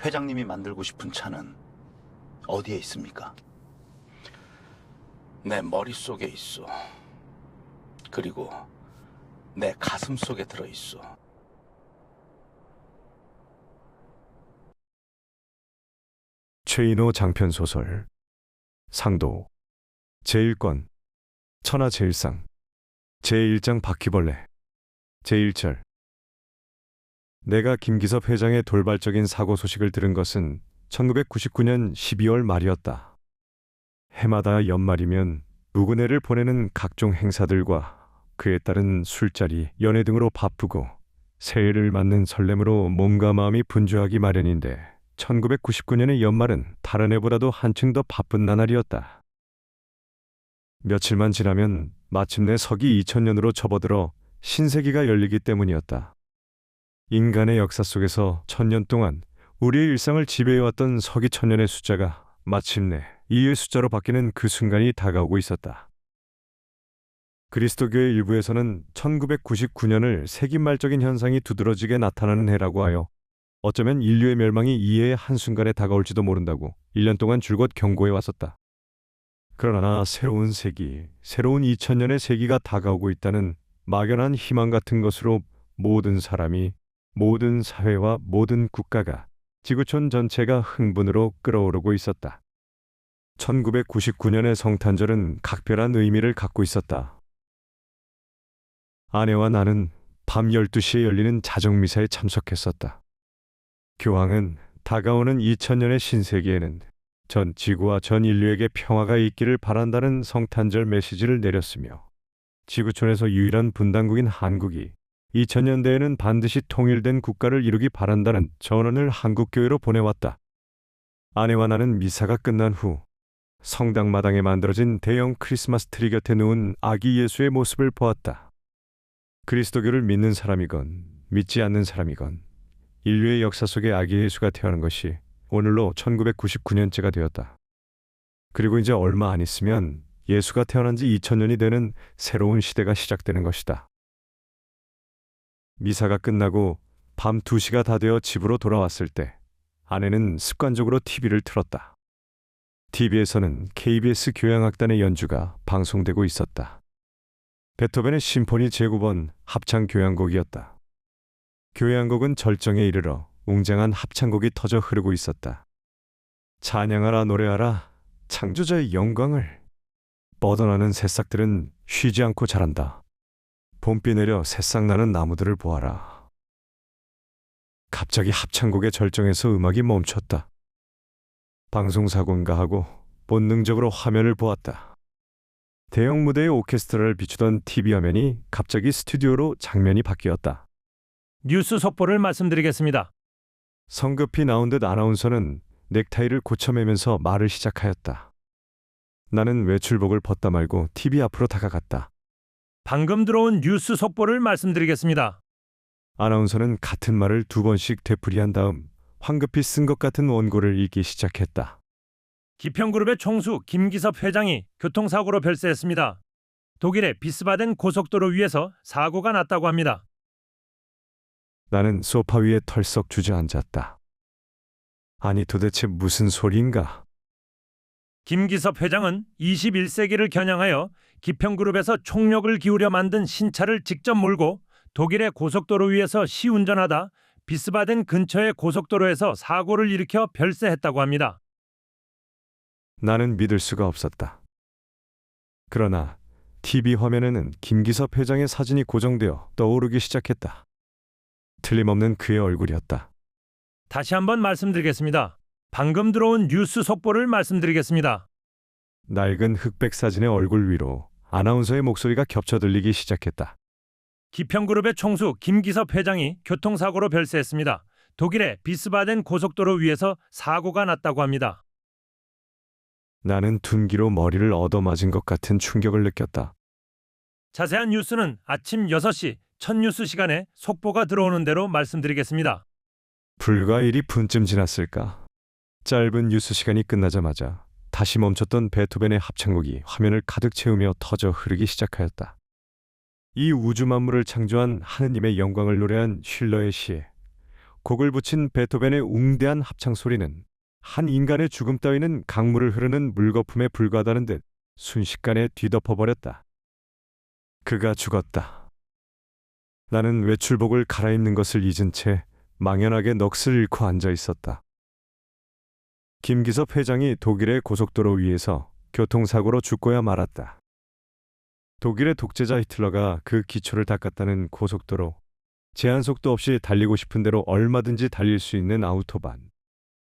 회장님이 만들고 싶은 차는 어디에 있습니까? 내 머릿속에 있어. 그리고 내 가슴 속에 들어있어. 최인호 장편 소설 상도 제1권 천하제일상 제1장 바퀴벌레 제1절. 내가 김기섭 회장의 돌발적인 사고 소식을 들은 것은 1999년 12월 말이었다. 해마다 연말이면 누구네를 보내는 각종 행사들과 그에 따른 술자리, 연회 등으로 바쁘고 새해를 맞는 설렘으로 몸과 마음이 분주하기 마련인데 1999년의 연말은 다른 해보다도 한층 더 바쁜 나날이었다. 며칠만 지나면 마침내 서기 2000년으로 접어들어 신세기가 열리기 때문이었다. 인간의 역사 속에서 1000년 동안 우리의 일상을 지배해왔던 서기 1000년의 숫자가 마침내 2의 숫자로 바뀌는 그 순간이 다가오고 있었다. 그리스도교의 일부에서는 1999년을 세기말적인 현상이 두드러지게 나타나는 해라고 하여 어쩌면 인류의 멸망이 이해의 한순간에 다가올지도 모른다고 1년 동안 줄곧 경고해 왔었다. 그러나 새로운 세기, 새로운 2000년의 세기가 다가오고 있다는 막연한 희망 같은 것으로 모든 사람이, 모든 사회와 모든 국가가, 지구촌 전체가 흥분으로 끓어오르고 있었다. 1999년의 성탄절은 각별한 의미를 갖고 있었다. 아내와 나는 밤 12시에 열리는 자정미사에 참석했었다. 교황은 다가오는 2000년의 신세기에는 전 지구와 전 인류에게 평화가 있기를 바란다는 성탄절 메시지를 내렸으며 지구촌에서 유일한 분단국인 한국이 2000년대에는 반드시 통일된 국가를 이루기 바란다는 전언을 한국교회로 보내왔다. 아내와 나는 미사가 끝난 후 성당 마당에 만들어진 대형 크리스마스 트리 곁에 누운 아기 예수의 모습을 보았다. 그리스도교를 믿는 사람이건 믿지 않는 사람이건 인류의 역사 속에 아기 예수가 태어난 것이 오늘로 1999년째가 되었다. 그리고 이제 얼마 안 있으면 예수가 태어난 지 2000년이 되는 새로운 시대가 시작되는 것이다. 미사가 끝나고 밤 2시가 다 되어 집으로 돌아왔을 때 아내는 습관적으로 TV를 틀었다. TV에서는 KBS 교향악단의 연주가 방송되고 있었다. 베토벤의 심포니 제9번 합창 교향곡이었다. 교향곡은 절정에 이르러 웅장한 합창곡이 터져 흐르고 있었다. 찬양하라 노래하라 창조자의 영광을. 뻗어나는 새싹들은 쉬지 않고 자란다. 봄비 내려 새싹나는 나무들을 보아라. 갑자기 합창곡의 절정에서 음악이 멈췄다. 방송사고인가 하고 본능적으로 화면을 보았다. 대형 무대의 오케스트라를 비추던 TV 화면이 갑자기 스튜디오로 장면이 바뀌었다. 뉴스 속보를 말씀드리겠습니다. 성급히 나온 듯 아나운서는 넥타이를 고쳐매면서 말을 시작하였다. 나는 외출복을 벗다 말고 TV 앞으로 다가갔다. 방금 들어온 뉴스 속보를 말씀드리겠습니다. 아나운서는 같은 말을 2번씩 되풀이한 다음 황급히 쓴 것 같은 원고를 읽기 시작했다. 기평그룹의 총수 김기섭 회장이 교통사고로 별세했습니다. 독일의 비스바덴 고속도로 위에서 사고가 났다고 합니다. 나는 소파 위에 털썩 주저앉았다. 아니 도대체 무슨 소리인가? 김기섭 회장은 21세기를 겨냥하여 기평그룹에서 총력을 기울여 만든 신차를 직접 몰고 독일의 고속도로 위에서 시운전하다 비스바덴 근처의 고속도로에서 사고를 일으켜 별세했다고 합니다. 나는 믿을 수가 없었다. 그러나 TV 화면에는 김기섭 회장의 사진이 고정되어 떠오르기 시작했다. 틀림없는 그의 얼굴이었다. 다시 한번 말씀드리겠습니다. 방금 들어온 뉴스 속보를 말씀드리겠습니다. 낡은 흑백 사진의 얼굴 위로 아나운서의 목소리가 겹쳐 들리기 시작했다. 기평그룹의 총수 김기섭 회장이 교통사고로 별세했습니다. 독일의 비스바덴 고속도로 위에서 사고가 났다고 합니다. 나는 둔기로 머리를 얻어맞은 것 같은 충격을 느꼈다. 자세한 뉴스는 아침 6시 첫 뉴스 시간에 속보가 들어오는 대로 말씀드리겠습니다. 불과 1분쯤 지났을까? 짧은 뉴스 시간이 끝나자마자 다시 멈췄던 베토벤의 합창곡이 화면을 가득 채우며 터져 흐르기 시작하였다. 이 우주 만물을 창조한 하느님의 영광을 노래한 쉴러의 시에 곡을 붙인 베토벤의 웅대한 합창 소리는 한 인간의 죽음 따위는 강물을 흐르는 물거품에 불과하다는 듯 순식간에 뒤덮어버렸다. 그가 죽었다. 나는 외출복을 갈아입는 것을 잊은 채 망연하게 넋을 잃고 앉아 있었다. 김기섭 회장이 독일의 고속도로 위에서 교통사고로 죽고야 말았다. 독일의 독재자 히틀러가 그 기초를 닦았다는 고속도로, 제한속도 없이 달리고 싶은 대로 얼마든지 달릴 수 있는 아우토반.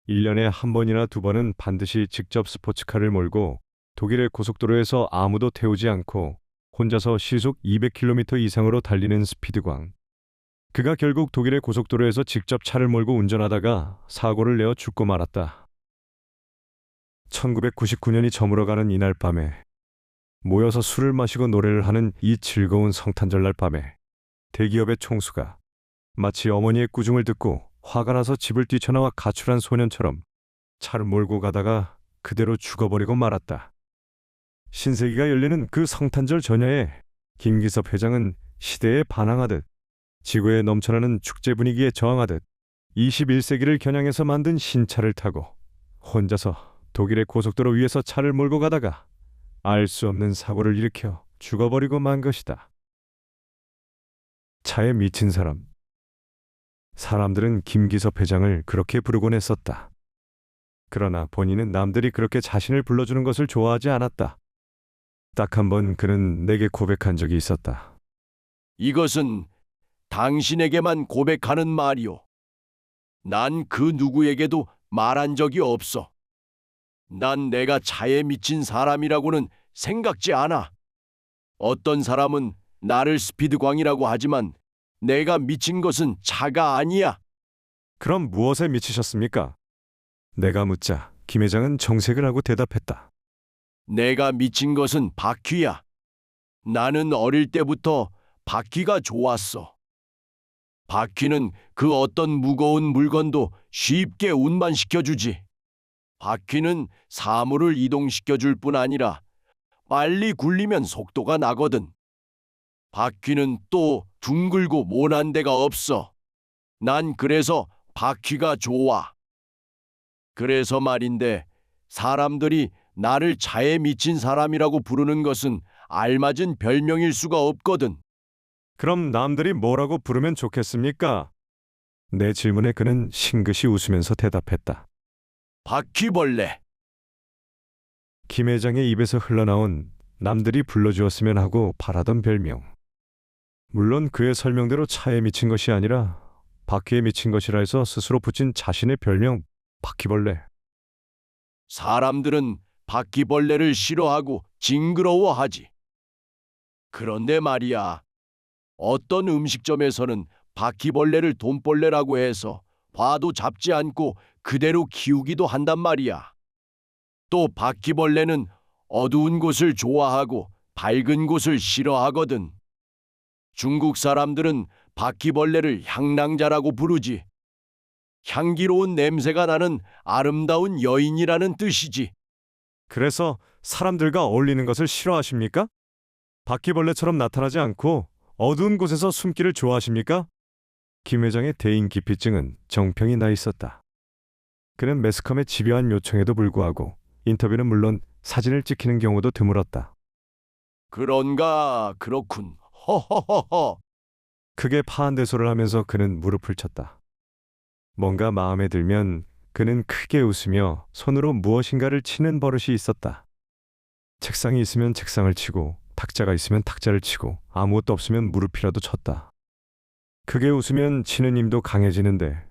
1년에 한 번이나 두 번은 반드시 직접 스포츠카를 몰고 독일의 고속도로에서 아무도 태우지 않고 혼자서 시속 200km 이상으로 달리는 스피드광. 그가 결국 독일의 고속도로에서 직접 차를 몰고 운전하다가 사고를 내어 죽고 말았다. 1999년이 저물어가는 이날 밤에, 모여서 술을 마시고 노래를 하는 이 즐거운 성탄절날 밤에 대기업의 총수가 마치 어머니의 꾸중을 듣고 화가 나서 집을 뛰쳐나와 가출한 소년처럼 차를 몰고 가다가 그대로 죽어버리고 말았다. 신세기가 열리는 그 성탄절 전야에 김기섭 회장은 시대에 반항하듯, 지구에 넘쳐나는 축제 분위기에 저항하듯 21세기를 겨냥해서 만든 신차를 타고 혼자서 독일의 고속도로 위에서 차를 몰고 가다가 알 수 없는 사고를 일으켜 죽어버리고 만 것이다. 차에 미친 사람. 사람들은 김기섭 회장을 그렇게 부르곤 했었다. 그러나 본인은 남들이 그렇게 자신을 불러주는 것을 좋아하지 않았다. 딱 한 번 그는 내게 고백한 적이 있었다. 이것은 당신에게만 고백하는 말이오. 난 그 누구에게도 말한 적이 없어. 난 내가 차에 미친 사람이라고는 생각지 않아. 어떤 사람은 나를 스피드광이라고 하지만 내가 미친 것은 차가 아니야. 그럼 무엇에 미치셨습니까? 내가 묻자 김 회장은 정색을 하고 대답했다. 내가 미친 것은 바퀴야. 나는 어릴 때부터 바퀴가 좋았어. 바퀴는 그 어떤 무거운 물건도 쉽게 운반시켜주지. 바퀴는 사물을 이동시켜줄 뿐 아니라 빨리 굴리면 속도가 나거든. 바퀴는 또 둥글고 모난 데가 없어. 난 그래서 바퀴가 좋아. 그래서 말인데 사람들이 나를 차에 미친 사람이라고 부르는 것은 알맞은 별명일 수가 없거든. 그럼 남들이 뭐라고 부르면 좋겠습니까? 내 질문에 그는 싱긋이 웃으면서 대답했다. 바퀴벌레. 김 회장의 입에서 흘러나온 남들이 불러주었으면 하고 바라던 별명. 물론 그의 설명대로 차에 미친 것이 아니라 바퀴에 미친 것이라 해서 스스로 붙인 자신의 별명 바퀴벌레. 사람들은 바퀴벌레를 싫어하고 징그러워하지. 그런데 말이야, 어떤 음식점에서는 바퀴벌레를 돈벌레라고 해서 봐도 잡지 않고 그대로 키우기도 한단 말이야. 또 바퀴벌레는 어두운 곳을 좋아하고 밝은 곳을 싫어하거든. 중국 사람들은 바퀴벌레를 향낭자라고 부르지. 향기로운 냄새가 나는 아름다운 여인이라는 뜻이지. 그래서 사람들과 어울리는 것을 싫어하십니까? 바퀴벌레처럼 나타나지 않고 어두운 곳에서 숨기를 좋아하십니까? 김 회장의 대인기피증은 정평이 나 있었다. 그는 매스컴의 집요한 요청에도 불구하고 인터뷰는 물론 사진을 찍히는 경우도 드물었다. 그런가 그렇군. 허허허허. 크게 파한대소를 하면서 그는 무릎을 쳤다. 뭔가 마음에 들면 그는 크게 웃으며 손으로 무엇인가를 치는 버릇이 있었다. 책상이 있으면 책상을 치고 탁자가 있으면 탁자를 치고 아무것도 없으면 무릎이라도 쳤다. 크게 웃으면 치는 힘도 강해지는데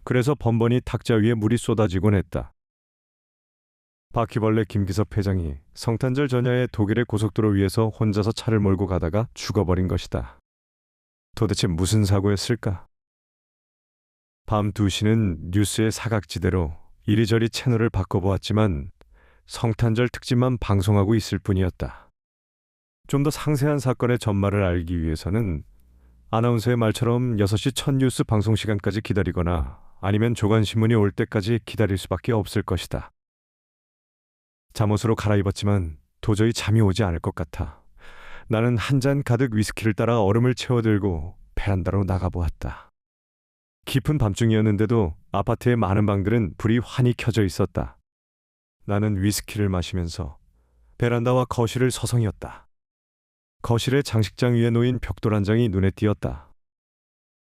그래서 번번이 탁자 위에 물이 쏟아지곤 했다. 바퀴벌레 김기섭 회장이 성탄절 전야에 독일의 고속도로 위에서 혼자서 차를 몰고 가다가 죽어버린 것이다. 도대체 무슨 사고였을까? 밤 2시는 뉴스의 사각지대로 이리저리 채널을 바꿔보았지만 성탄절 특집만 방송하고 있을 뿐이었다. 좀 더 상세한 사건의 전말을 알기 위해서는 아나운서의 말처럼 6시 첫 뉴스 방송 시간까지 기다리거나 아니면 조간신문이 올 때까지 기다릴 수밖에 없을 것이다. 잠옷으로 갈아입었지만 도저히 잠이 오지 않을 것 같아 나는 한 잔 가득 위스키를 따라 얼음을 채워들고 베란다로 나가보았다. 깊은 밤중이었는데도 아파트의 많은 방들은 불이 환히 켜져 있었다. 나는 위스키를 마시면서 베란다와 거실을 서성이었다. 거실의 장식장 위에 놓인 벽돌 한 장이 눈에 띄었다.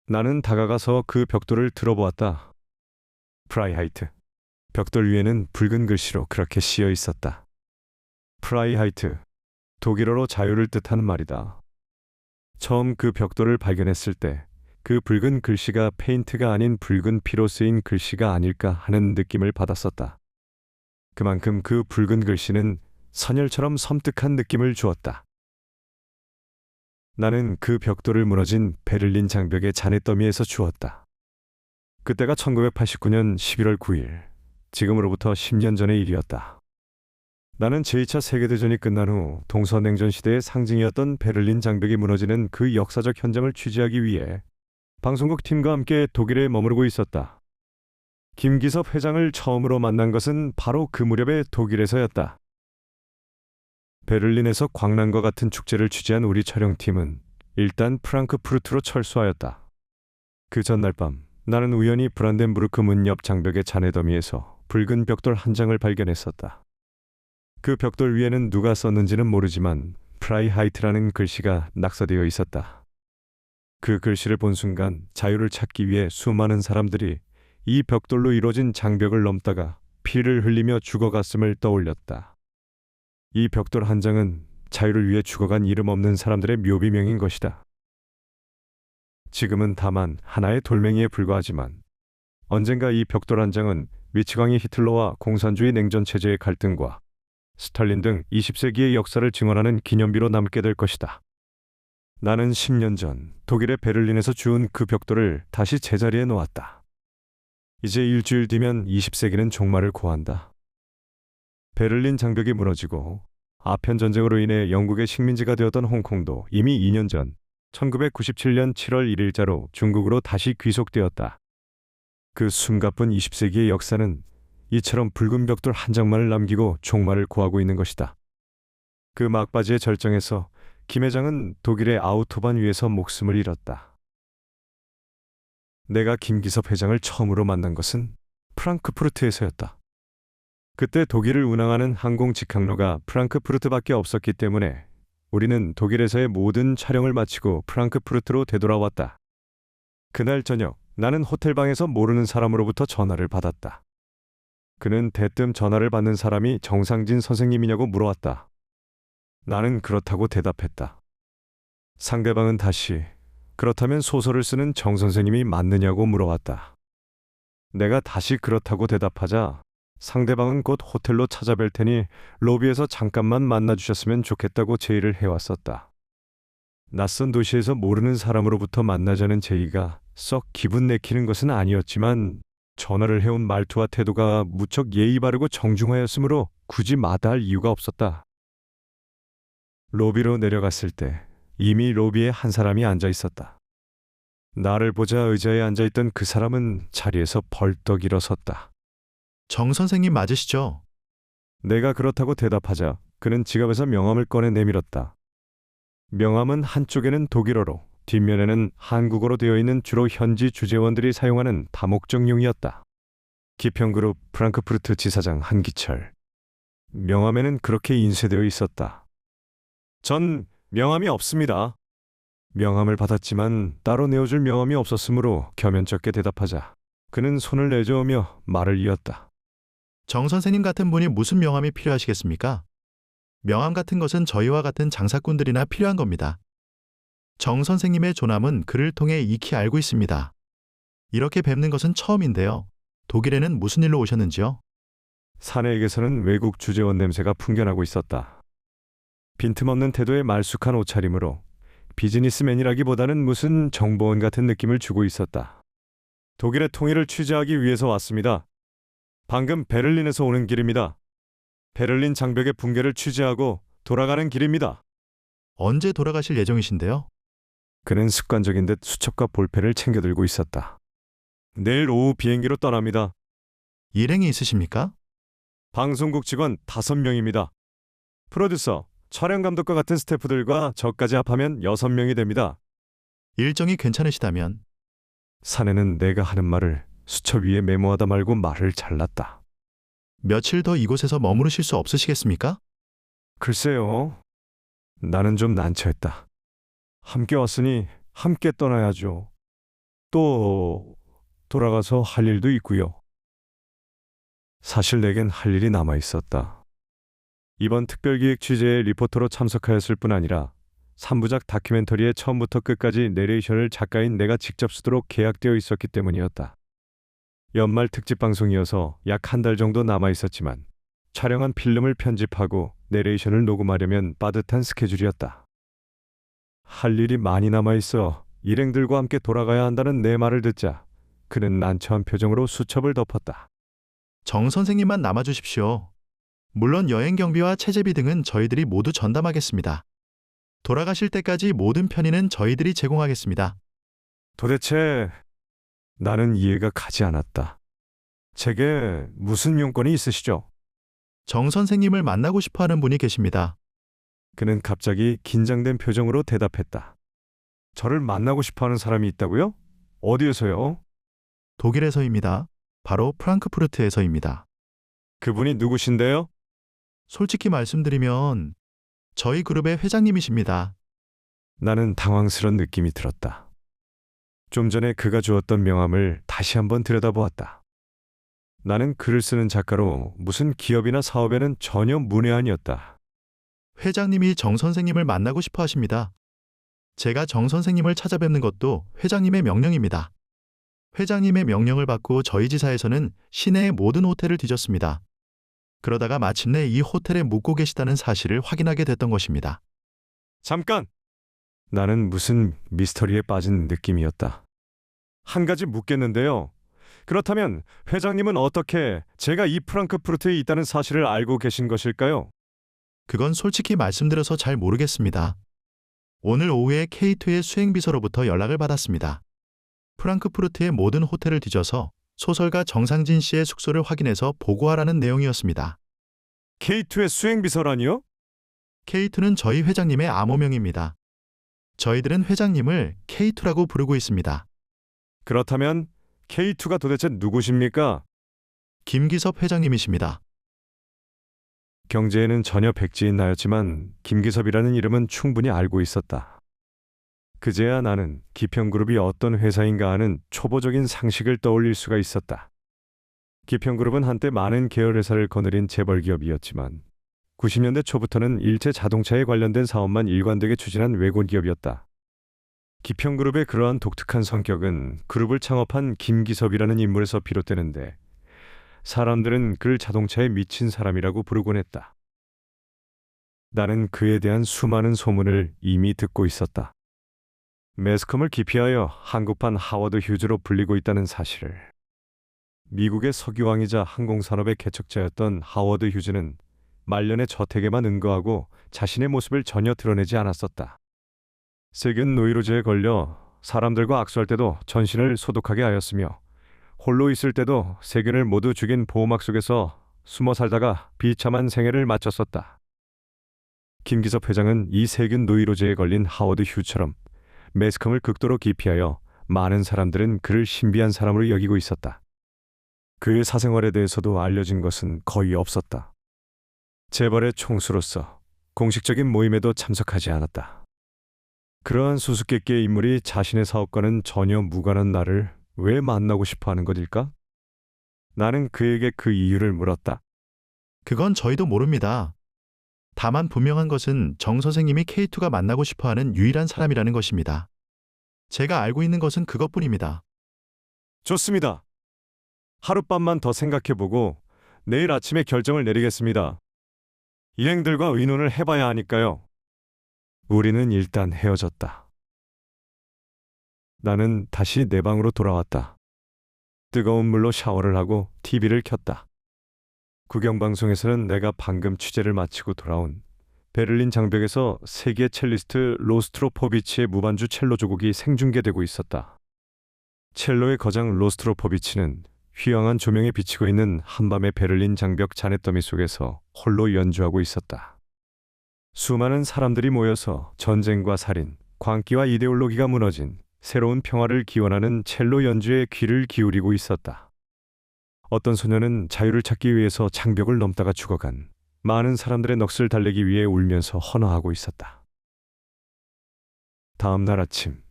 나는 다가가서 그 벽돌을 들어보았다. 프라이하이트. 벽돌 위에는 붉은 글씨로 그렇게 씌어 있었다. 프라이하이트. 독일어로 자유를 뜻하는 말이다. 처음 그 벽돌을 발견했을 때 그 붉은 글씨가 페인트가 아닌 붉은 피로 쓰인 글씨가 아닐까 하는 느낌을 받았었다. 그만큼 그 붉은 글씨는 선혈처럼 섬뜩한 느낌을 주었다. 나는 그 벽돌을 무너진 베를린 장벽의 잔해더미에서 주웠다. 그때가 1989년 11월 9일, 지금으로부터 10년 전의 일이었다. 나는 제2차 세계대전이 끝난 후 동서냉전 시대의 상징이었던 베를린 장벽이 무너지는 그 역사적 현장을 취재하기 위해 방송국 팀과 함께 독일에 머무르고 있었다. 김기섭 회장을 처음으로 만난 것은 바로 그 무렵의 독일에서였다. 베를린에서 광란과 같은 축제를 취재한 우리 촬영팀은 일단 프랑크푸르트로 철수하였다. 그 전날 밤 나는 우연히 브란덴부르크 문 옆 장벽의 잔해더미에서 붉은 벽돌 한 장을 발견했었다. 그 벽돌 위에는 누가 썼는지는 모르지만 프라이하이트라는 글씨가 낙서되어 있었다. 그 글씨를 본 순간 자유를 찾기 위해 수많은 사람들이 이 벽돌로 이루어진 장벽을 넘다가 피를 흘리며 죽어갔음을 떠올렸다. 이 벽돌 한 장은 자유를 위해 죽어간 이름 없는 사람들의 묘비명인 것이다. 지금은 다만 하나의 돌멩이에 불과하지만 언젠가 이 벽돌 한 장은 미치광이 히틀러와 공산주의 냉전 체제의 갈등과 스탈린 등 20세기의 역사를 증언하는 기념비로 남게 될 것이다. 나는 10년 전 독일의 베를린에서 주운 그 벽돌을 다시 제자리에 놓았다. 이제 일주일 뒤면 20세기는 종말을 고한다. 베를린 장벽이 무너지고 아편 전쟁으로 인해 영국의 식민지가 되었던 홍콩도 이미 2년 전 1997년 7월 1일자로 중국으로 다시 귀속되었다. 그 숨가쁜 20세기의 역사는 이처럼 붉은 벽돌 한 장만을 남기고 종말을 고하고 있는 것이다. 그 막바지의 절정에서 김 회장은 독일의 아우토반 위에서 목숨을 잃었다. 내가 김기섭 회장을 처음으로 만난 것은 프랑크푸르트에서였다. 그때 독일을 운항하는 항공 직항로가 프랑크푸르트밖에 없었기 때문에 우리는 독일에서의 모든 촬영을 마치고 프랑크푸르트로 되돌아왔다. 그날 저녁 나는 호텔방에서 모르는 사람으로부터 전화를 받았다. 그는 대뜸 전화를 받는 사람이 정상진 선생님이냐고 물어왔다. 나는 그렇다고 대답했다. 상대방은 다시 그렇다면 소설을 쓰는 정 선생님이 맞느냐고 물어왔다. 내가 다시 그렇다고 대답하자 상대방은 곧 호텔로 찾아뵐 테니 로비에서 잠깐만 만나주셨으면 좋겠다고 제의를 해왔었다. 낯선 도시에서 모르는 사람으로부터 만나자는 제의가 썩 기분 내키는 것은 아니었지만 전화를 해온 말투와 태도가 무척 예의 바르고 정중하였으므로 굳이 마다할 이유가 없었다. 로비로 내려갔을 때 이미 로비에 한 사람이 앉아 있었다. 나를 보자 의자에 앉아있던 그 사람은 자리에서 벌떡 일어섰다. 정 선생님 맞으시죠? 내가 그렇다고 대답하자 그는 지갑에서 명함을 꺼내 내밀었다. 명함은 한쪽에는 독일어로 뒷면에는 한국어로 되어 있는 주로 현지 주재원들이 사용하는 다목적용이었다. 기평그룹 프랑크푸르트 지사장 한기철. 명함에는 그렇게 인쇄되어 있었다. 전 명함이 없습니다. 명함을 받았지만 따로 내어줄 명함이 없었으므로 겸연쩍게 대답하자 그는 손을 내저으며 말을 이었다. 정 선생님 같은 분이 무슨 명함이 필요하시겠습니까? 명함 같은 것은 저희와 같은 장사꾼들이나 필요한 겁니다. 정 선생님의 조남은 그를 통해 익히 알고 있습니다. 이렇게 뵙는 것은 처음인데요. 독일에는 무슨 일로 오셨는지요? 사내에게서는 외국 주재원 냄새가 풍겨나고 있었다. 빈틈없는 태도에 말쑥한 옷차림으로 비즈니스맨이라기보다는 무슨 정보원 같은 느낌을 주고 있었다. 독일의 통일을 취재하기 위해서 왔습니다. 방금 베를린에서 오는 길입니다. 베를린 장벽의 붕괴를 취재하고 돌아가는 길입니다. 언제 돌아가실 예정이신데요? 그는 습관적인 듯 수첩과 볼펜을 챙겨 들고 있었다. 내일 오후 비행기로 떠납니다. 일행이 있으십니까? 방송국 직원 5명입니다. 프로듀서, 촬영 감독과 같은 스태프들과 저까지 합하면 6명이 됩니다. 일정이 괜찮으시다면 사내는 내가 하는 말을 수첩 위에 메모하다 말고 말을 잘랐다. 며칠 더 이곳에서 머무르실 수 없으시겠습니까? 글쎄요. 나는 좀 난처했다. 함께 왔으니 함께 떠나야죠. 또 돌아가서 할 일도 있고요. 사실 내겐 할 일이 남아 있었다. 이번 특별기획 취재에 리포터로 참석하였을 뿐 아니라 3부작 다큐멘터리의 처음부터 끝까지 내레이션을 작가인 내가 직접 쓰도록 계약되어 있었기 때문이었다. 연말 특집 방송이어서 약 한 달 정도 남아 있었지만 촬영한 필름을 편집하고 내레이션을 녹음하려면 빠듯한 스케줄이었다. 할 일이 많이 남아 있어 일행들과 함께 돌아가야 한다는 내 말을 듣자 그는 난처한 표정으로 수첩을 덮었다. 정 선생님만 남아주십시오. 물론 여행 경비와 체재비 등은 저희들이 모두 전담하겠습니다. 돌아가실 때까지 모든 편의는 저희들이 제공하겠습니다. 도대체 나는 이해가 가지 않았다. 제게 무슨 용건이 있으시죠? 정 선생님을 만나고 싶어 하는 분이 계십니다. 그는 갑자기 긴장된 표정으로 대답했다. 저를 만나고 싶어 하는 사람이 있다고요? 어디에서요? 독일에서입니다. 바로 프랑크푸르트에서입니다. 그분이 누구신데요? 솔직히 말씀드리면 저희 그룹의 회장님이십니다. 나는 당황스런 느낌이 들었다. 좀 전에 그가 주었던 명함을 다시 한번 들여다보았다. 나는 글을 쓰는 작가로 무슨 기업이나 사업에는 전혀 문외한이었다. 회장님이 정 선생님을 만나고 싶어 하십니다. 제가 정 선생님을 찾아뵙는 것도 회장님의 명령입니다. 회장님의 명령을 받고 저희 지사에서는 시내의 모든 호텔을 뒤졌습니다. 그러다가 마침내 이 호텔에 묵고 계시다는 사실을 확인하게 됐던 것입니다. 잠깐! 나는 무슨 미스터리에 빠진 느낌이었다. 한 가지 묻겠는데요. 그렇다면 회장님은 어떻게 제가 이 프랑크푸르트에 있다는 사실을 알고 계신 것일까요? 그건 솔직히 말씀드려서 잘 모르겠습니다. 오늘 오후에 K2의 수행비서로부터 연락을 받았습니다. 프랑크푸르트의 모든 호텔을 뒤져서 소설가 정상진 씨의 숙소를 확인해서 보고하라는 내용이었습니다. K2의 수행비서라니요? K2는 저희 회장님의 암호명입니다. 저희들은 회장님을 K2라고 부르고 있습니다. 그렇다면 K2가 도대체 누구십니까? 김기섭 회장님이십니다. 경제에는 전혀 백지인 나였지만 김기섭이라는 이름은 충분히 알고 있었다. 그제야 나는 기평그룹이 어떤 회사인가 하는 초보적인 상식을 떠올릴 수가 있었다. 기평그룹은 한때 많은 계열 회사를 거느린 재벌 기업이었지만 90년대 초부터는 일체 자동차에 관련된 사업만 일관되게 추진한 외골 기업이었다. 기평그룹의 그러한 독특한 성격은 그룹을 창업한 김기섭이라는 인물에서 비롯되는데 사람들은 그를 자동차에 미친 사람이라고 부르곤 했다. 나는 그에 대한 수많은 소문을 이미 듣고 있었다. 매스컴을 기피하여 한국판 하워드 휴즈로 불리고 있다는 사실을. 미국의 석유왕이자 항공산업의 개척자였던 하워드 휴즈는 말년의 저택에만 응거하고 자신의 모습을 전혀 드러내지 않았었다. 세균 노이로제에 걸려 사람들과 악수할 때도 전신을 소독하게 하였으며 홀로 있을 때도 세균을 모두 죽인 보호막 속에서 숨어 살다가 비참한 생애를 마쳤었다. 김기섭 회장은 이 세균 노이로제에 걸린 하워드 휴처럼 매스컴을 극도로 기피하여 많은 사람들은 그를 신비한 사람으로 여기고 있었다. 그의 사생활에 대해서도 알려진 것은 거의 없었다. 재벌의 총수로서 공식적인 모임에도 참석하지 않았다. 그러한 수수께끼의 인물이 자신의 사업과는 전혀 무관한 나를 왜 만나고 싶어 하는 것일까? 나는 그에게 그 이유를 물었다. 그건 저희도 모릅니다. 다만 분명한 것은 정 선생님이 K2가 만나고 싶어 하는 유일한 사람이라는 것입니다. 제가 알고 있는 것은 그것뿐입니다. 좋습니다. 하룻밤만 더 생각해보고 내일 아침에 결정을 내리겠습니다. 일행들과 의논을 해봐야 하니까요. 우리는 일단 헤어졌다. 나는 다시 내 방으로 돌아왔다. 뜨거운 물로 샤워를 하고 TV를 켰다. 국영방송에서는 내가 방금 취재를 마치고 돌아온 베를린 장벽에서 세계 첼리스트 로스트로포비치의 무반주 첼로 조곡이 생중계되고 있었다. 첼로의 거장 로스트로포비치는 휘황한 조명에 비치고 있는 한밤의 베를린 장벽 잔해더미 속에서 홀로 연주하고 있었다. 수많은 사람들이 모여서 전쟁과 살인, 광기와 이데올로기가 무너진 새로운 평화를 기원하는 첼로 연주에 귀를 기울이고 있었다. 어떤 소녀는 자유를 찾기 위해서 장벽을 넘다가 죽어간 많은 사람들의 넋을 달래기 위해 울면서 헌화하고 있었다. 다음 날 아침,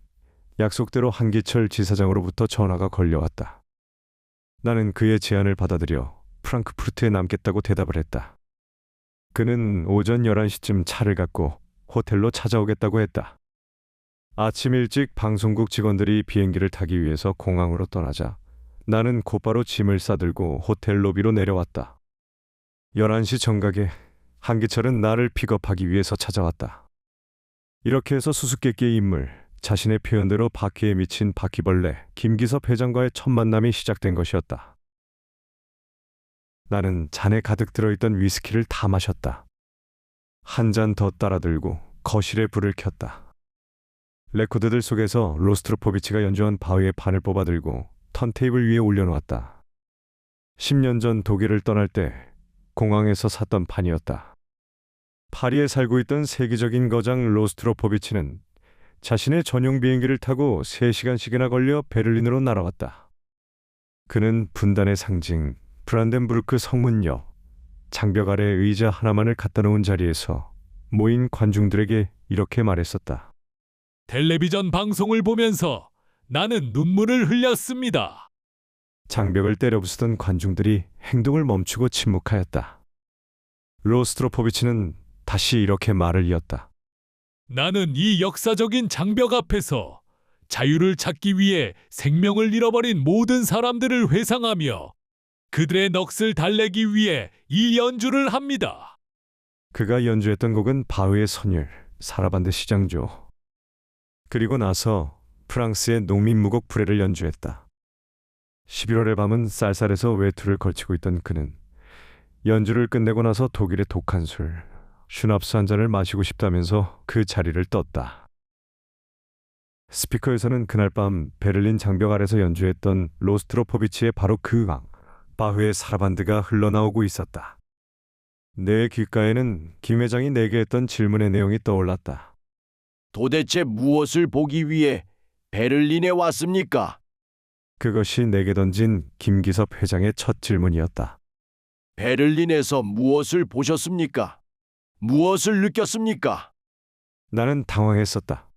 약속대로 한기철 지사장으로부터 전화가 걸려왔다. 나는 그의 제안을 받아들여 프랑크푸르트에 남겠다고 대답을 했다. 그는 오전 11시쯤 차를 갖고 호텔로 찾아오겠다고 했다. 아침 일찍 방송국 직원들이 비행기를 타기 위해서 공항으로 떠나자 나는 곧바로 짐을 싸들고 호텔 로비로 내려왔다. 11시 정각에 한기철은 나를 픽업하기 위해서 찾아왔다. 이렇게 해서 수수께끼의 인물, 자신의 표현대로 바퀴에 미친 바퀴벌레 김기섭 회장과의 첫 만남이 시작된 것이었다. 나는 잔에 가득 들어있던 위스키를 다 마셨다. 한 잔 더 따라들고 거실에 불을 켰다. 레코드들 속에서 로스트로포비치가 연주한 바흐의 판을 뽑아들고 턴테이블 위에 올려놓았다. 10년 전 독일을 떠날 때 공항에서 샀던 판이었다. 파리에 살고 있던 세계적인 거장 로스트로포비치는 자신의 전용 비행기를 타고 3시간씩이나 걸려 베를린으로 날아왔다. 그는 분단의 상징 브란덴부르크 성문역 장벽 아래 의자 하나만을 갖다 놓은 자리에서 모인 관중들에게 이렇게 말했었다. 텔레비전 방송을 보면서 나는 눈물을 흘렸습니다. 장벽을 때려부수던 관중들이 행동을 멈추고 침묵하였다. 로스트로포비치는 다시 이렇게 말을 이었다. 나는 이 역사적인 장벽 앞에서 자유를 찾기 위해 생명을 잃어버린 모든 사람들을 회상하며 그들의 넋을 달래기 위해 이 연주를 합니다. 그가 연주했던 곡은 바흐의 선율, 사라반드 시장조. 그리고 나서 프랑스의 농민무곡 프레를 연주했다. 11월의 밤은 쌀쌀해서 외투를 걸치고 있던 그는 연주를 끝내고 나서 독일의 독한 술, 슈납스 한 잔을 마시고 싶다면서 그 자리를 떴다. 스피커에서는 그날 밤 베를린 장벽 아래서 연주했던 로스트로포비치의 바로 그 왕, 바흐의 사라반드가 흘러나오고 있었다. 내 귓가에는 김 회장이 내게 했던 질문의 내용이 떠올랐다. 도대체 무엇을 보기 위해 베를린에 왔습니까? 그것이 내게 던진 김기섭 회장의 첫 질문이었다. 베를린에서 무엇을 보셨습니까? 무엇을 느꼈습니까? 나는 당황했었다.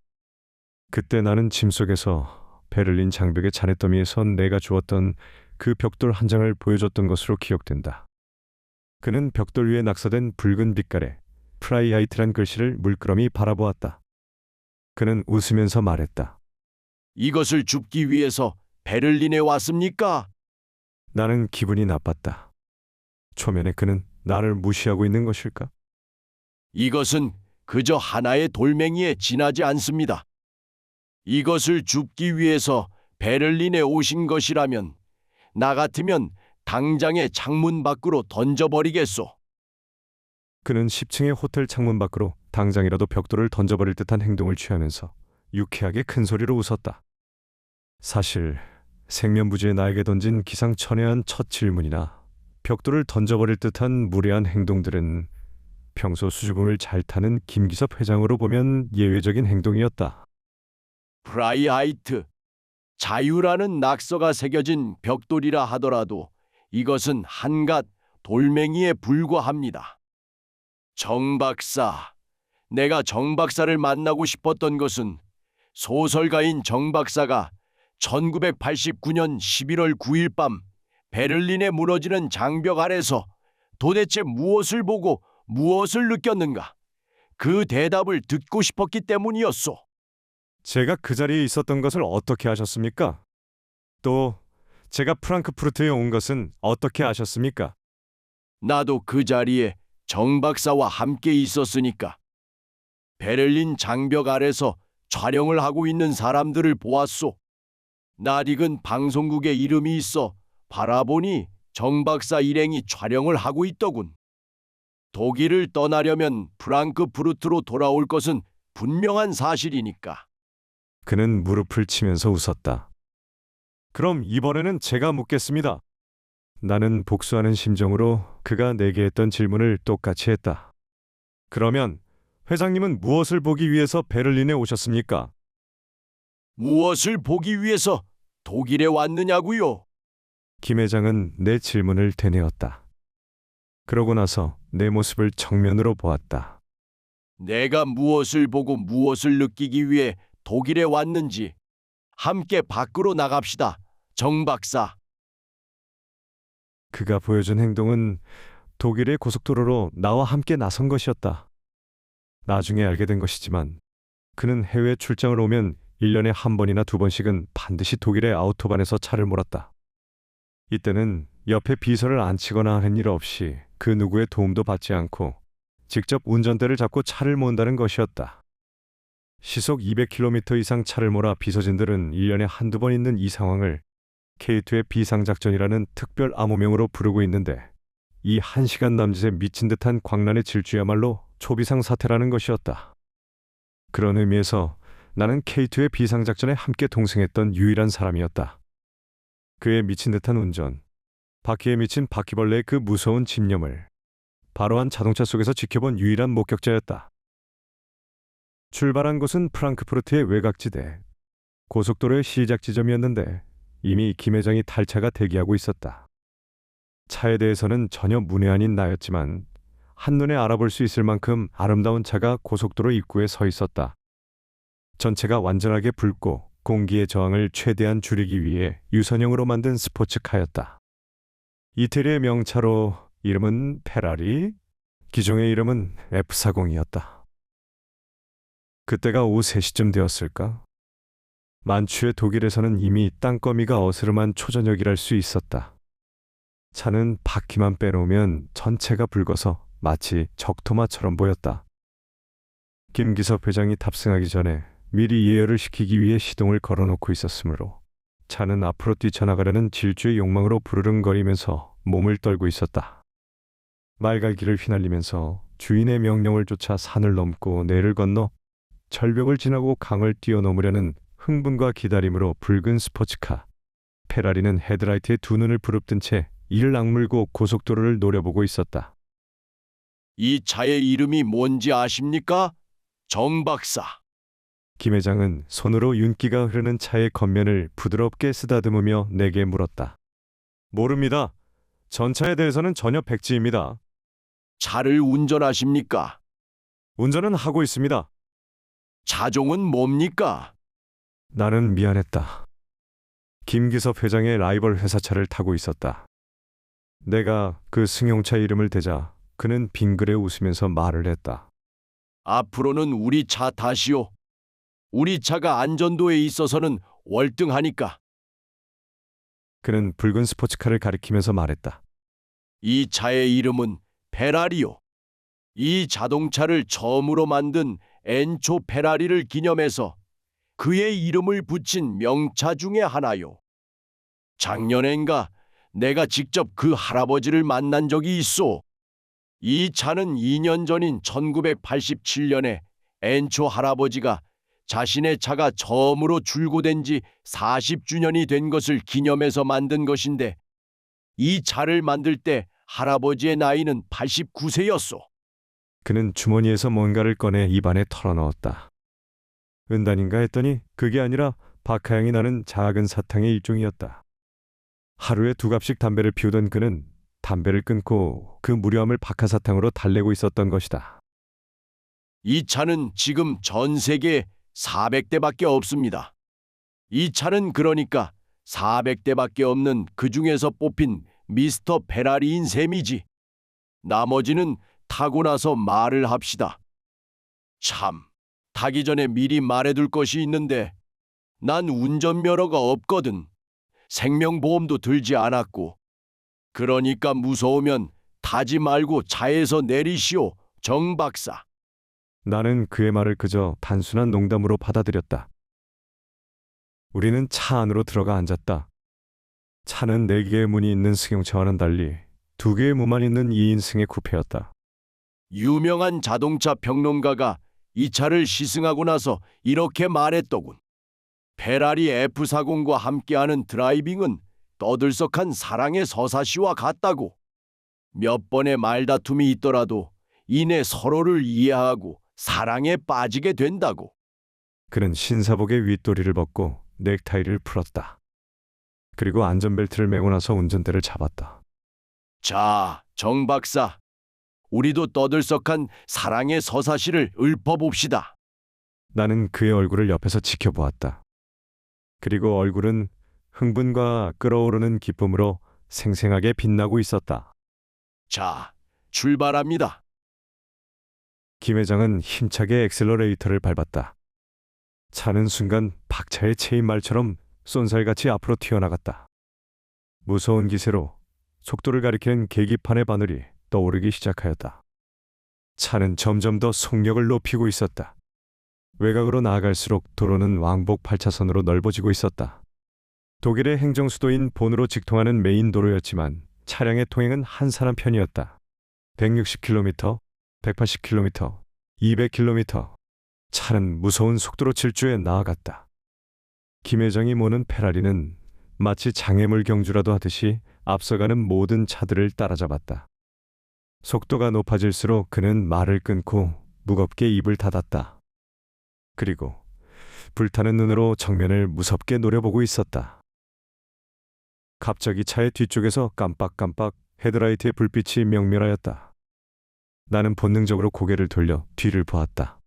그때 나는 짐 속에서 베를린 장벽의 잔해더미에 선 내가 주었던 그 벽돌 한 장을 보여줬던 것으로 기억된다. 그는 벽돌 위에 낙서된 붉은 빛깔의 프라이하이트란 글씨를 물끄러미 바라보았다. 그는 웃으면서 말했다. 이것을 줍기 위해서 베를린에 왔습니까? 나는 기분이 나빴다. 초면에 그는 나를 무시하고 있는 것일까? 이것은 그저 하나의 돌멩이에 지나지 않습니다. 이것을 줍기 위해서 베를린에 오신 것이라면 나 같으면 당장에 창문 밖으로 던져버리겠소. 그는 10층의 호텔 창문 밖으로 당장이라도 벽돌을 던져버릴 듯한 행동을 취하면서 유쾌하게 큰 소리로 웃었다. 사실 생면부지에 나에게 던진 기상천외한 첫 질문이나 벽돌을 던져버릴 듯한 무례한 행동들은 평소 수줍음을 잘 타는 김기섭 회장으로 보면 예외적인 행동이었다. 프라이하이트, 자유라는 낙서가 새겨진 벽돌이라 하더라도 이것은 한갓 돌멩이에 불과합니다. 정 박사, 내가 정 박사를 만나고 싶었던 것은 소설가인 정 박사가 1989년 11월 9일 밤 베를린에 무너지는 장벽 아래서 도대체 무엇을 보고 무엇을 느꼈는가? 그 대답을 듣고 싶었기 때문이었소. 제가 그 자리에 있었던 것을 어떻게 아셨습니까? 또 제가 프랑크푸르트에 온 것은 어떻게 아셨습니까? 나도 그 자리에 정 박사와 함께 있었으니까. 베를린 장벽 아래서 촬영을 하고 있는 사람들을 보았소. 낯익은 방송국에 이름이 있어 바라보니 정 박사 일행이 촬영을 하고 있더군. 독일을 떠나려면 프랑크푸르트로 돌아올 것은 분명한 사실이니까. 그는 무릎을 치면서 웃었다. 그럼 이번에는 제가 묻겠습니다. 나는 복수하는 심정으로 그가 내게 했던 질문을 똑같이 했다. 그러면 회장님은 무엇을 보기 위해서 베를린에 오셨습니까? 무엇을 보기 위해서 독일에 왔느냐고요? 김 회장은 내 질문을 되뇌었다. 그러고 나서 내 모습을 정면으로 보았다. 내가 무엇을 보고 무엇을 느끼기 위해 독일에 왔는지 함께 밖으로 나갑시다, 정 박사. 그가 보여준 행동은 독일의 고속도로로 나와 함께 나선 것이었다. 나중에 알게 된 것이지만 그는 해외 출장을 오면 1년에 한 번이나 두 번씩은 반드시 독일의 아우토반에서 차를 몰았다. 이때는 옆에 비서를 앉히거나 하는 일 없이 그 누구의 도움도 받지 않고 직접 운전대를 잡고 차를 몬다는 것이었다. 시속 200km 이상 차를 몰아 비서진들은 1년에 한두 번 있는 이 상황을 K2의 비상작전이라는 특별 암호명으로 부르고 있는데, 이 1시간 남짓에 미친 듯한 광란의 질주야말로 초비상 사태라는 것이었다. 그런 의미에서 나는 K2의 비상작전에 함께 동승했던 유일한 사람이었다. 그의 미친 듯한 운전, 바퀴에 미친 바퀴벌레의 그 무서운 집념을 바로 한 자동차 속에서 지켜본 유일한 목격자였다. 출발한 곳은 프랑크푸르트의 외곽지대, 고속도로의 시작 지점이었는데 이미 김 회장이 탈차가 대기하고 있었다. 차에 대해서는 전혀 문외한인 나였지만 한눈에 알아볼 수 있을 만큼 아름다운 차가 고속도로 입구에 서 있었다. 전체가 완전하게 붉고 공기의 저항을 최대한 줄이기 위해 유선형으로 만든 스포츠카였다. 이태리의 명차로 이름은 페라리, 기종의 이름은 F40이었다. 그때가 오후 3시쯤 되었을까? 만추의 독일에서는 이미 땅거미가 어스름한 초저녁이랄 수 있었다. 차는 바퀴만 빼놓으면 전체가 붉어서 마치 적토마처럼 보였다. 김기섭 회장이 탑승하기 전에 미리 예열을 시키기 위해 시동을 걸어놓고 있었으므로 차는 앞으로 뛰쳐나가려는 질주의 욕망으로 부르릉거리면서 몸을 떨고 있었다. 말갈기를 휘날리면서 주인의 명령을 쫓아 산을 넘고 내를 건너 절벽을 지나고 강을 뛰어넘으려는 흥분과 기다림으로 붉은 스포츠카 페라리는 헤드라이트에 두 눈을 부릅뜬 채 이를 악물고 고속도로를 노려보고 있었다. 이 차의 이름이 뭔지 아십니까? 정 박사. 김 회장은 손으로 윤기가 흐르는 차의 겉면을 부드럽게 쓰다듬으며 내게 물었다. 모릅니다. 전차에 대해서는 전혀 백지입니다. 차를 운전하십니까? 운전은 하고 있습니다. 차종은 뭡니까? 나는 미안했다. 김기섭 회장의 라이벌 회사차를 타고 있었다. 내가 그 승용차 이름을 대자 그는 빙그레 웃으면서 말을 했다. 앞으로는 우리 차 타시오. 우리 차가 안전도에 있어서는 월등하니까. 그는 붉은 스포츠카를 가리키면서 말했다. 이 차의 이름은 페라리오. 이 자동차를 처음으로 만든 엔초 페라리를 기념해서 그의 이름을 붙인 명차 중에 하나요. 작년엔가 내가 직접 그 할아버지를 만난 적이 있소. 이 차는 2년 전인 1987년에 엔초 할아버지가 자신의 차가 처음으로 출고된 지 40주년이 된 것을 기념해서 만든 것인데, 이 차를 만들 때 할아버지의 나이는 89세였소. 그는 주머니에서 뭔가를 꺼내 입안에 털어넣었다. 은단인가 했더니 그게 아니라 박하향이 나는 작은 사탕의 일종이었다. 하루에 2갑씩 담배를 피우던 그는 담배를 끊고 그 무료함을 박하사탕으로 달래고 있었던 것이다. 이 차는 지금 전 세계에 400대밖에 없습니다. 이 차는 그러니까 400대밖에 없는 그 중에서 뽑힌 미스터 페라리인 셈이지. 나머지는 타고 나서 말을 합시다. 참, 타기 전에 미리 말해둘 것이 있는데 난 운전면허가 없거든. 생명보험도 들지 않았고. 그러니까 무서우면 타지 말고 차에서 내리시오, 정 박사. 나는 그의 말을 그저 단순한 농담으로 받아들였다. 우리는 차 안으로 들어가 앉았다. 차는 4개의 문이 있는 승용차와는 달리 2개의 문만 있는 2인승의 쿠페였다. 유명한 자동차 평론가가 이 차를 시승하고 나서 이렇게 말했더군. 페라리 F40과 함께하는 드라이빙은 떠들썩한 사랑의 서사시와 같다고. 몇 번의 말다툼이 있더라도 이내 서로를 이해하고 사랑에 빠지게 된다고. 그는 신사복의 윗도리를 벗고 넥타이를 풀었다. 그리고 안전벨트를 매고 나서 운전대를 잡았다. 자, 정 박사. 우리도 떠들썩한 사랑의 서사시를 읊어봅시다. 나는 그의 얼굴을 옆에서 지켜보았다. 그리고 얼굴은 흥분과 끓어오르는 기쁨으로 생생하게 빛나고 있었다. 자, 출발합니다. 김 회장은 힘차게 엑셀러레이터를 밟았다. 차는 순간 박차의 체인말처럼 쏜살같이 앞으로 튀어나갔다. 무서운 기세로 속도를 가리키는 계기판의 바늘이 떠오르기 시작하였다. 차는 점점 더 속력을 높이고 있었다. 외곽으로 나아갈수록 도로는 왕복 8차선으로 넓어지고 있었다. 독일의 행정수도인 본으로 직통하는 메인 도로였지만 차량의 통행은 한 사람 편이었다. 160km, 180km, 200km. 차는 무서운 속도로 질주해 나아갔다. 김 회장이 모는 페라리는 마치 장애물 경주라도 하듯이 앞서가는 모든 차들을 따라잡았다. 속도가 높아질수록 그는 말을 끊고 무겁게 입을 닫았다. 그리고 불타는 눈으로 정면을 무섭게 노려보고 있었다. 갑자기 차의 뒤쪽에서 깜빡깜빡 헤드라이트의 불빛이 명멸하였다. 나는 본능적으로 고개를 돌려 뒤를 보았다.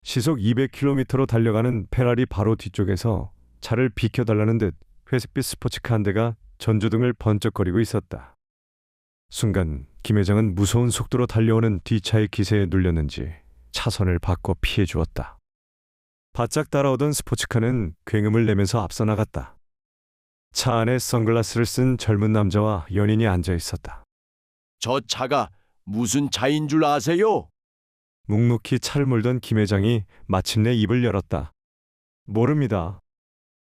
시속 200km로 달려가는 페라리 바로 뒤쪽에서 차를 비켜달라는 듯 회색빛 스포츠카 한 대가 전조등을 번쩍거리고 있었다. 순간 김 회장은 무서운 속도로 달려오는 뒤차의 기세에 눌렸는지 차선을 바꿔 피해 주었다. 바짝 따라오던 스포츠카는 굉음을 내면서 앞서 나갔다. 차 안에 선글라스를 쓴 젊은 남자와 연인이 앉아 있었다. 저 차가 무슨 차인 줄 아세요? 묵묵히 차를 몰던 김 회장이 마침내 입을 열었다. 모릅니다.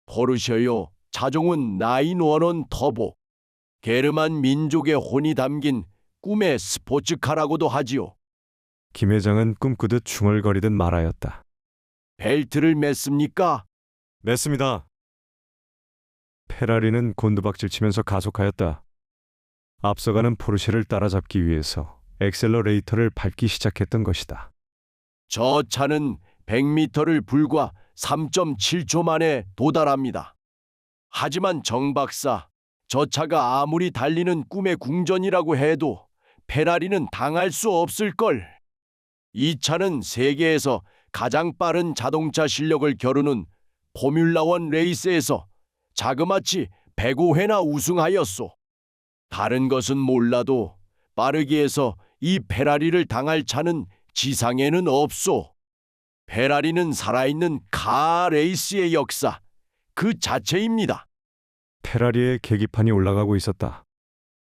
포르쉐요. 차종은 911 터보. 게르만 민족의 혼이 담긴 꿈의 스포츠카라고도 하지요. 김 회장은 꿈꾸듯 중얼거리듯 말하였다. 벨트를 맸습니까? 맸습니다. 페라리는 곤두박질 치면서 가속하였다. 앞서가는 포르쉐를 따라잡기 위해서 엑셀러레이터를 밟기 시작했던 것이다. 저 차는 100m를 불과 3.7초 만에 도달합니다. 하지만 정 박사, 저 차가 아무리 달리는 꿈의 궁전이라고 해도 페라리는 당할 수 없을걸. 이 차는 세계에서 가장 빠른 자동차 실력을 겨루는 포뮬라1 레이스에서 자그마치 105회나 우승하였소. 다른 것은 몰라도 빠르기 위해서 이 페라리를 당할 차는 지상에는 없소. 페라리는 살아있는 카 레이스의 역사 그 자체입니다. 페라리의 계기판이 올라가고 있었다.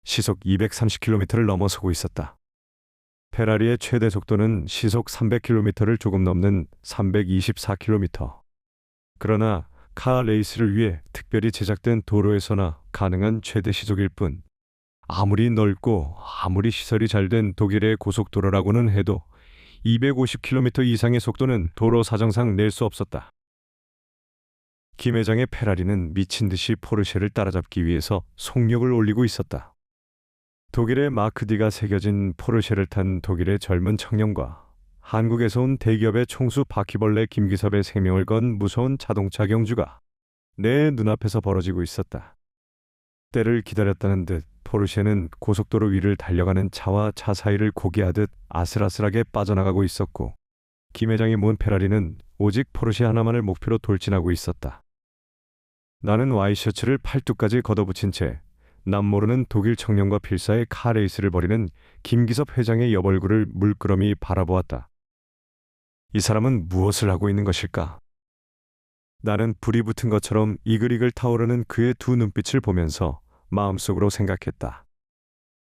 시속 230km를 넘어서고 있었다. 페라리의 최대 속도는 시속 300km를 조금 넘는 324km. 그러나 카 레이스를 위해 특별히 제작된 도로에서나 가능한 최대 시속일 뿐, 아무리 넓고 아무리 시설이 잘 된 독일의 고속도로라고는 해도 250km 이상의 속도는 도로 사정상 낼 수 없었다. 김 회장의 페라리는 미친 듯이 포르쉐를 따라잡기 위해서 속력을 올리고 있었다. 독일의 마크디가 새겨진 포르쉐를 탄 독일의 젊은 청년과 한국에서 온 대기업의 총수 바퀴벌레 김기섭의 생명을 건 무서운 자동차 경주가 내 눈앞에서 벌어지고 있었다. 때를 기다렸다는 듯 포르쉐는 고속도로 위를 달려가는 차와 차 사이를 고개하듯 아슬아슬하게 빠져나가고 있었고, 김 회장이 모은 페라리는 오직 포르쉐 하나만을 목표로 돌진하고 있었다. 나는 와이셔츠를 팔뚝까지 걷어붙인 채 남모르는 독일 청년과 필사의 카레이스를 벌이는 김기섭 회장의 옆얼굴을 물끄러미 바라보았다. 이 사람은 무엇을 하고 있는 것일까? 나는 불이 붙은 것처럼 이글이글 타오르는 그의 두 눈빛을 보면서 마음속으로 생각했다.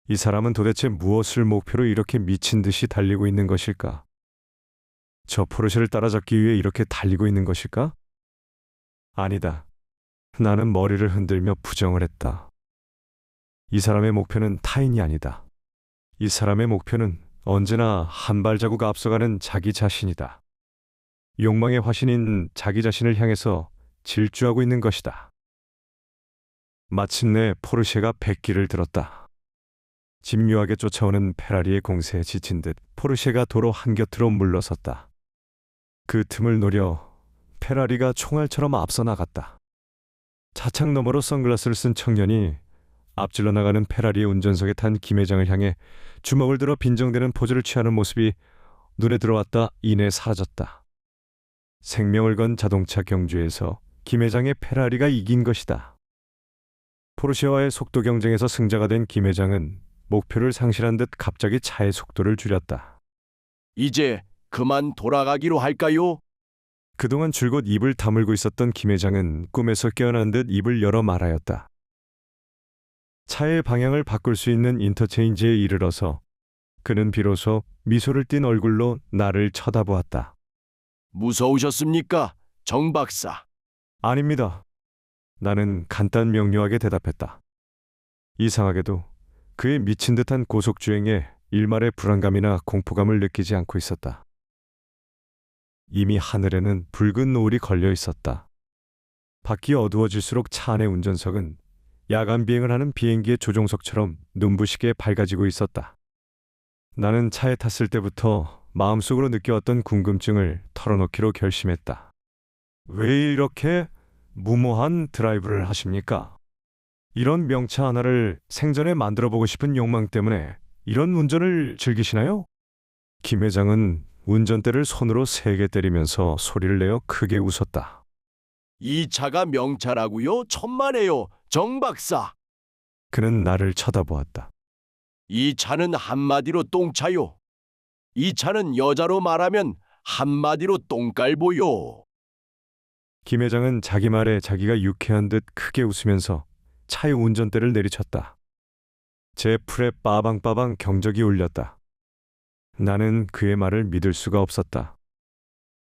이 사람은 도대체 무엇을 목표로 이렇게 미친 듯이 달리고 있는 것일까? 저 포르쉐를 따라잡기 위해 이렇게 달리고 있는 것일까? 아니다. 나는 머리를 흔들며 부정을 했다. 이 사람의 목표는 타인이 아니다. 이 사람의 목표는 언제나 한 발자국 앞서가는 자기 자신이다. 욕망의 화신인 자기 자신을 향해서 질주하고 있는 것이다. 마침내 포르쉐가 백기를 들었다. 집요하게 쫓아오는 페라리의 공세에 지친 듯 포르쉐가 도로 한곁으로 물러섰다. 그 틈을 노려 페라리가 총알처럼 앞서 나갔다. 차창 너머로 선글라스를 쓴 청년이 앞질러 나가는 페라리의 운전석에 탄 김 회장을 향해 주먹을 들어 빈정대는 포즈를 취하는 모습이 눈에 들어왔다 이내 사라졌다. 생명을 건 자동차 경주에서 김 회장의 페라리가 이긴 것이다. 포르쉐와의 속도 경쟁에서 승자가 된 김 회장은 목표를 상실한 듯 갑자기 차의 속도를 줄였다. 이제 그만 돌아가기로 할까요? 그동안 줄곧 입을 다물고 있었던 김 회장은 꿈에서 깨어난 듯 입을 열어 말하였다. 차의 방향을 바꿀 수 있는 인터체인지에 이르러서 그는 비로소 미소를 띤 얼굴로 나를 쳐다보았다. 무서우셨습니까, 정 박사? 아닙니다. 나는 간단 명료하게 대답했다. 이상하게도 그의 미친 듯한 고속주행에 일말의 불안감이나 공포감을 느끼지 않고 있었다. 이미 하늘에는 붉은 노을이 걸려 있었다. 밖이 어두워질수록 차 안의 운전석은 야간 비행을 하는 비행기의 조종석처럼 눈부시게 밝아지고 있었다. 나는 차에 탔을 때부터 마음속으로 느껴왔던 궁금증을 털어놓기로 결심했다. 왜 이렇게 무모한 드라이브를 하십니까? 이런 명차 하나를 생전에 만들어보고 싶은 욕망 때문에 이런 운전을 즐기시나요? 김 회장은 운전대를 손으로 세게 때리면서 소리를 내어 크게 웃었다. 이 차가 명차라고요? 천만에요, 정 박사. 그는 나를 쳐다보았다. 이 차는 한마디로 똥차요. 이 차는 여자로 말하면 한마디로 똥깔보요. 김 회장은 자기 말에 자기가 유쾌한 듯 크게 웃으면서 차의 운전대를 내리쳤다. 제 풀에 빠방빠방 경적이 울렸다. 나는 그의 말을 믿을 수가 없었다.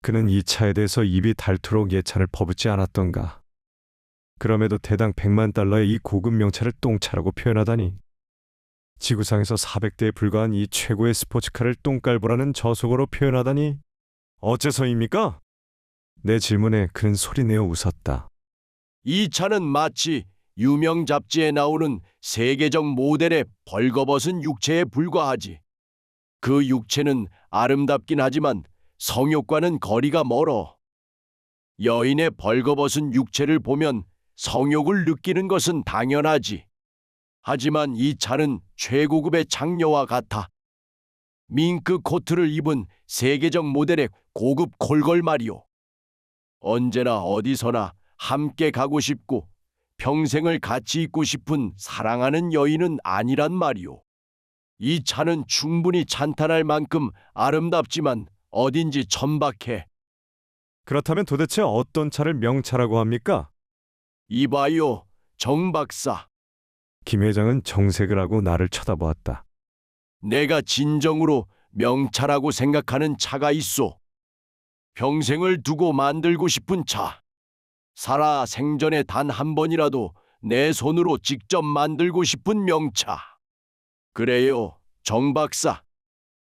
그는 이 차에 대해서 입이 닳도록 예찬을 퍼붓지 않았던가. 그럼에도 대당 100만 달러의 이 고급 명차를 똥차라고 표현하다니. 지구상에서 400대에 불과한 이 최고의 스포츠카를 똥깔보라는 저속어로 표현하다니. 어째서입니까? 내 질문에 그는 소리내어 웃었다. 이 차는 마치 유명 잡지에 나오는 세계적 모델의 벌거벗은 육체에 불과하지. 그 육체는 아름답긴 하지만 성욕과는 거리가 멀어. 여인의 벌거벗은 육체를 보면 성욕을 느끼는 것은 당연하지. 하지만 이 차는 최고급의 장녀와 같아. 밍크 코트를 입은 세계적 모델의 고급 콜걸 말이오. 언제나 어디서나 함께 가고 싶고 평생을 같이 있고 싶은 사랑하는 여인은 아니란 말이오. 이 차는 충분히 찬탄할 만큼 아름답지만 어딘지 천박해. 그렇다면 도대체 어떤 차를 명차라고 합니까? 이봐요, 정 박사. 김 회장은 정색을 하고 나를 쳐다보았다. 내가 진정으로 명차라고 생각하는 차가 있소. 평생을 두고 만들고 싶은 차. 살아 생전에 단 한 번이라도 내 손으로 직접 만들고 싶은 명차. 그래요, 정 박사.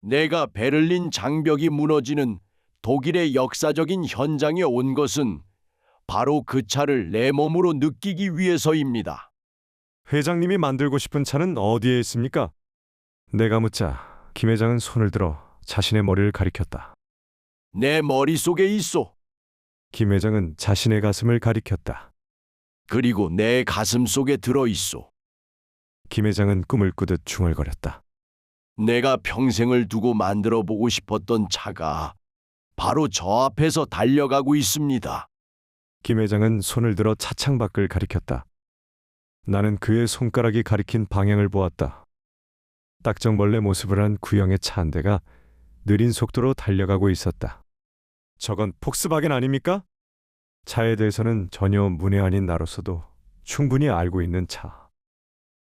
내가 베를린 장벽이 무너지는 독일의 역사적인 현장에 온 것은 바로 그 차를 내 몸으로 느끼기 위해서입니다. 회장님이 만들고 싶은 차는 어디에 있습니까? 내가 묻자 김 회장은 손을 들어 자신의 머리를 가리켰다. 내 머릿속에 있소. 김 회장은 자신의 가슴을 가리켰다. 그리고 내 가슴 속에 들어 있소. 김 회장은 꿈을 꾸듯 중얼거렸다. 내가 평생을 두고 만들어 보고 싶었던 차가 바로 저 앞에서 달려가고 있습니다. 김 회장은 손을 들어 차창 밖을 가리켰다. 나는 그의 손가락이 가리킨 방향을 보았다. 딱정벌레 모습을 한 구형의 차 한 대가 느린 속도로 달려가고 있었다. 저건 폭스바겐 아닙니까? 차에 대해서는 전혀 문외한인 나로서도 충분히 알고 있는 차.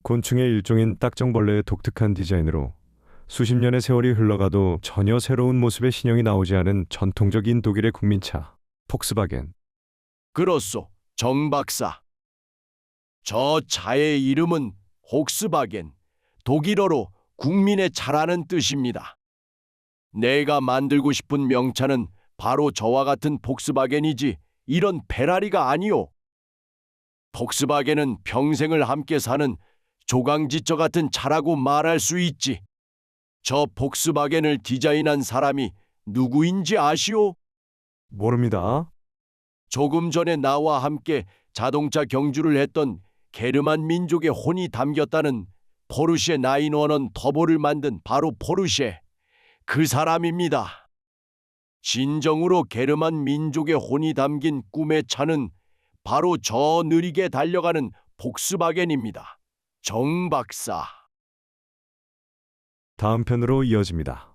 곤충의 일종인 딱정벌레의 독특한 디자인으로 수십 년의 세월이 흘러가도 전혀 새로운 모습의 신형이 나오지 않은 전통적인 독일의 국민차, 폭스바겐. 그렇소, 정 박사. 저 차의 이름은 폭스바겐, 독일어로 국민의 차라는 뜻입니다. 내가 만들고 싶은 명차는 바로 저와 같은 폭스바겐이지 이런 페라리가 아니오. 폭스바겐은 평생을 함께 사는 조강지처 같은 차라고 말할 수 있지. 저 폭스바겐을 디자인한 사람이 누구인지 아시오? 모릅니다. 조금 전에 나와 함께 자동차 경주를 했던 게르만 민족의 혼이 담겼다는 포르쉐 911 터보를 만든 바로 포르쉐, 그 사람입니다. 진정으로 게르만 민족의 혼이 담긴 꿈의 차는 바로 저 느리게 달려가는 폭스바겐입니다. 정 박사. 다음 편으로 이어집니다.